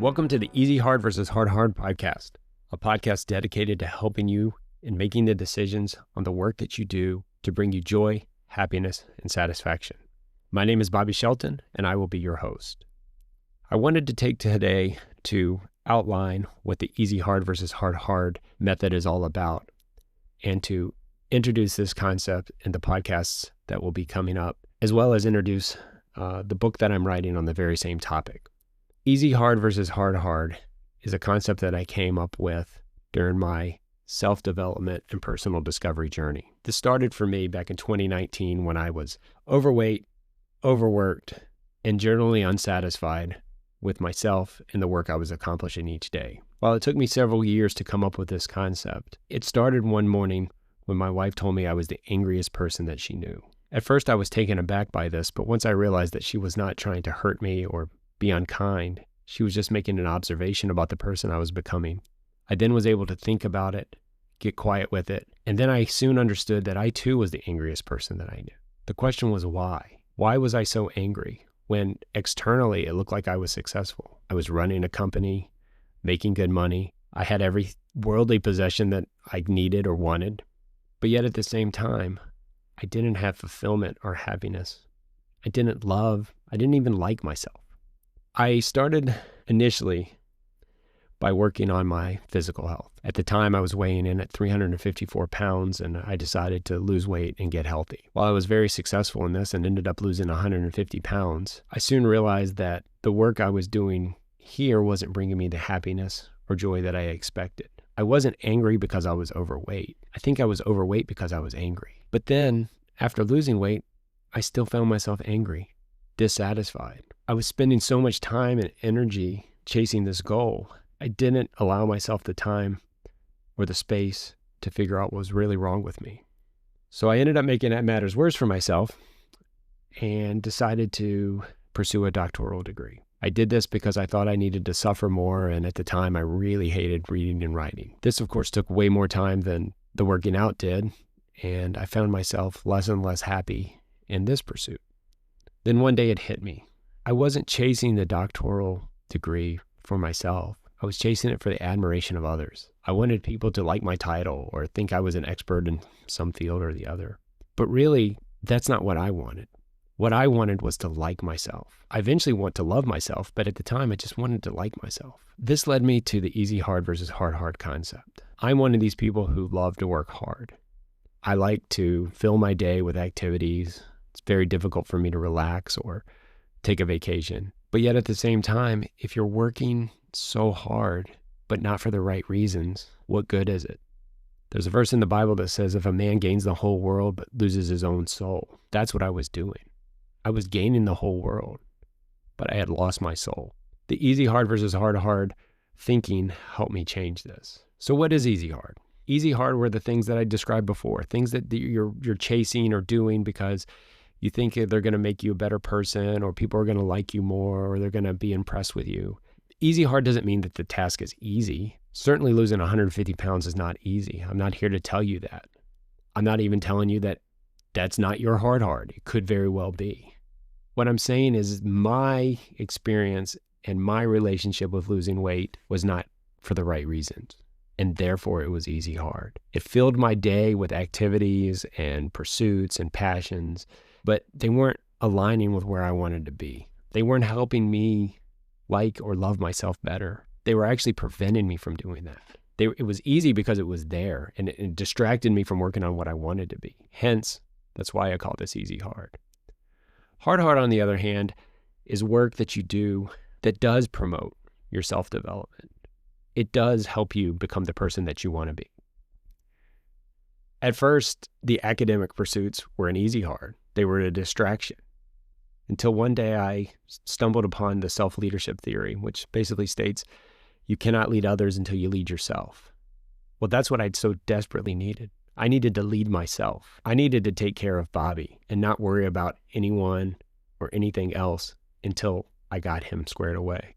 Welcome to the Easy Hard versus Hard podcast, a podcast dedicated to helping you in making the decisions on the work that you do to bring you joy, happiness, and satisfaction. My name is Bobby Shelton, and I will be your host. I wanted to take today to outline what the Easy Hard versus Hard method is all about, and to introduce this concept in the podcasts that will be coming up, as well as introduce the book that I'm writing on the very same topic. Easy Hard versus Hard is a concept that I came up with during my self-development and personal discovery journey. This started for me back in 2019 when I was overweight, overworked, and generally unsatisfied with myself and the work I was accomplishing each day. While it took me several years to come up with this concept, it started one morning when my wife told me I was the angriest person that she knew. At first, I was taken aback by this, but once I realized that she was not trying to hurt me or be unkind, she was just making an observation about the person I was becoming. I then was able to think about it, get quiet with it, and then I soon understood that I too was the angriest person that I knew. The question was why? Why was I so angry when externally it looked like I was successful? I was running a company, making good money. I had every worldly possession that I needed or wanted, but yet at the same time, I didn't have fulfillment or happiness. I didn't even like myself. I started initially by working on my physical health. At the time, I was weighing in at 354 pounds, and I decided to lose weight and get healthy. While I was very successful in this and ended up losing 150 pounds, I soon realized that the work I was doing here wasn't bringing me the happiness or joy that I expected. I wasn't angry because I was overweight. I think I was overweight because I was angry. But then, after losing weight, I still found myself angry, dissatisfied. I was spending so much time and energy chasing this goal, I didn't allow myself the time or the space to figure out what was really wrong with me. So I ended up making matters worse for myself and decided to pursue a doctoral degree. I did this because I thought I needed to suffer more, and at the time I really hated reading and writing. This, of course, took way more time than the working out did, and I found myself less and less happy in this pursuit. Then one day it hit me. I wasn't chasing the doctoral degree for myself. I was chasing it for the admiration of others. I wanted people to like my title or think I was an expert in some field or the other. But really, that's not what I wanted. What I wanted was to like myself. I eventually want to love myself, but at the time, I just wanted to like myself. This led me to the Easy Hard versus Hard concept. I'm one of these people who love to work hard. I like to fill my day with activities. It's very difficult for me to relax or take a vacation. But yet at the same time, if you're working so hard, but not for the right reasons, what good is it? There's a verse in the Bible that says, if a man gains the whole world but loses his own soul, that's what I was doing. I was gaining the whole world, but I had lost my soul. The Easy Hard versus Hard thinking helped me change this. So what is Easy Hard? Easy Hard were the things that I described before, things that you're chasing or doing because you think they're going to make you a better person, or people are going to like you more, or they're going to be impressed with you. Easy Hard doesn't mean that the task is easy. Certainly losing 150 pounds is not easy. I'm not here to tell you that. I'm not even telling you that that's not your hard. It could very well be. What I'm saying is my experience and my relationship with losing weight was not for the right reasons, and therefore it was easy hard. It filled my day with activities and pursuits and passions, but they weren't aligning with where I wanted to be. They weren't helping me like or love myself better. They were actually preventing me from doing that. It was easy because it was there, and it distracted me from working on what I wanted to be. Hence, that's why I call this Easy Hard. Hard, on the other hand, is work that you do that does promote your self-development. It does help you become the person that you want to be. At first, the academic pursuits were an Easy Hard. They were a distraction. Until one day I stumbled upon the self-leadership theory, which basically states you cannot lead others until you lead yourself. Well, that's what I'd so desperately needed. I needed to lead myself. I needed to take care of Bobby and not worry about anyone or anything else until I got him squared away.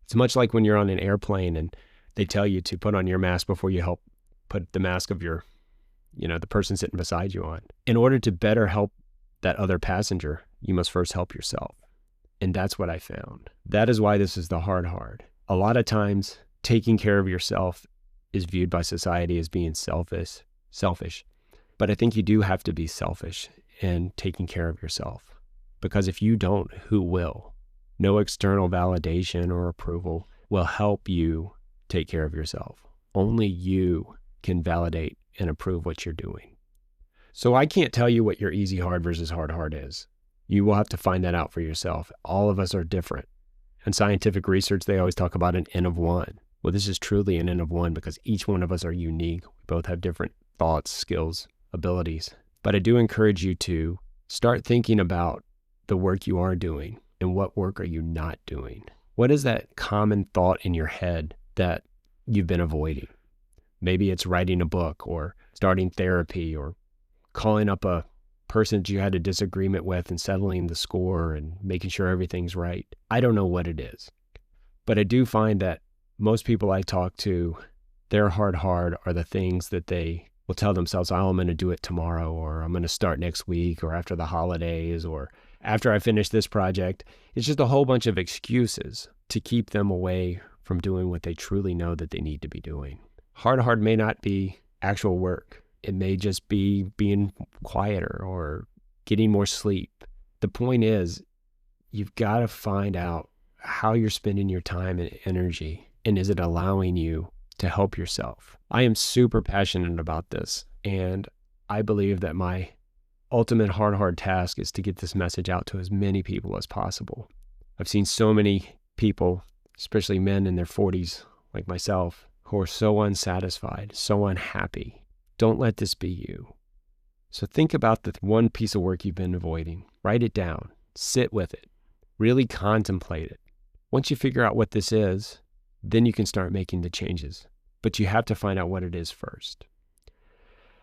It's much like when you're on an airplane and they tell you to put on your mask before you help put the mask of the person sitting beside you on. In order to better help that other passenger, you must first help yourself. And that's what I found. That is why this is the hard. A lot of times, taking care of yourself is viewed by society as being selfish. But I think you do have to be selfish in taking care of yourself. Because if you don't, who will? No external validation or approval will help you take care of yourself. Only you can validate and approve what you're doing. So I can't tell you what your easy hard versus hard hard is. You will have to find that out for yourself. All of us are different. In scientific research, they always talk about an N of one. Well, this is truly an N of one because each one of us are unique. We both have different thoughts, skills, abilities. But I do encourage you to start thinking about the work you are doing and what work are you not doing. What is that common thought in your head that you've been avoiding? Maybe it's writing a book or starting therapy or calling up a person that you had a disagreement with and settling the score and making sure everything's right. I don't know what it is, but I do find that most people I talk to, their hard are the things that they will tell themselves, oh, I'm going to do it tomorrow, or I'm going to start next week, or after the holidays, or after I finish this project. It's just a whole bunch of excuses to keep them away from doing what they truly know that they need to be doing. Hard may not be actual work. It may just be being quieter or getting more sleep. The point is, you've got to find out how you're spending your time and energy, and is it allowing you to help yourself? I am super passionate about this, and I believe that my ultimate hard task is to get this message out to as many people as possible. I've seen so many people, especially men in their 40s like myself, who are so unsatisfied, so unhappy. Don't let this be you. So think about the one piece of work you've been avoiding. Write it down. Sit with it. Really contemplate it. Once you figure out what this is, then you can start making the changes. But you have to find out what it is first.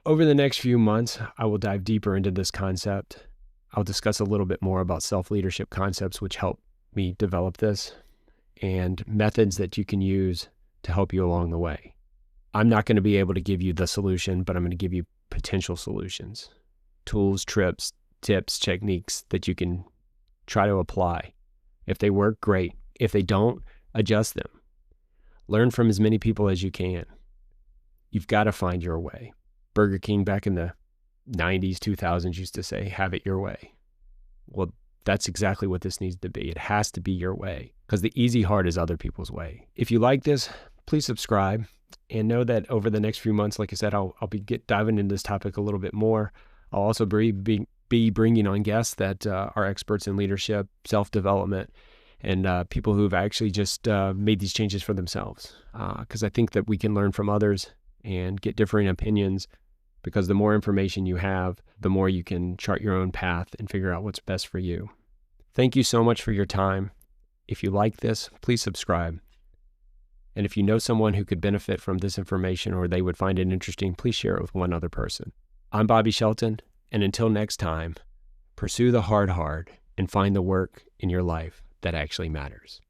Over the next few months, I will dive deeper into this concept. I'll discuss a little bit more about self-leadership concepts, which help me develop this, and methods that you can use to help you along the way. I'm not going to be able to give you the solution, but I'm going to give you potential solutions, tools, tips, techniques that you can try to apply. If they work, great. If they don't, adjust them. Learn from as many people as you can. You've got to find your way. Burger King back in the 90s, 2000s used to say, have it your way. Well, that's exactly what this needs to be. It has to be your way, because the easy hard is other people's way. If you like this, please subscribe, and know that over the next few months, like I said, I'll be diving into this topic a little bit more. I'll also be bringing on guests that are experts in leadership, self-development, and people who've actually just made these changes for themselves. Because I think that we can learn from others and get differing opinions, because the more information you have, the more you can chart your own path and figure out what's best for you. Thank you so much for your time. If you like this, please subscribe. And if you know someone who could benefit from this information or they would find it interesting, please share it with one other person. I'm Bobby Shelton, and until next time, pursue the hard and find the work in your life that actually matters.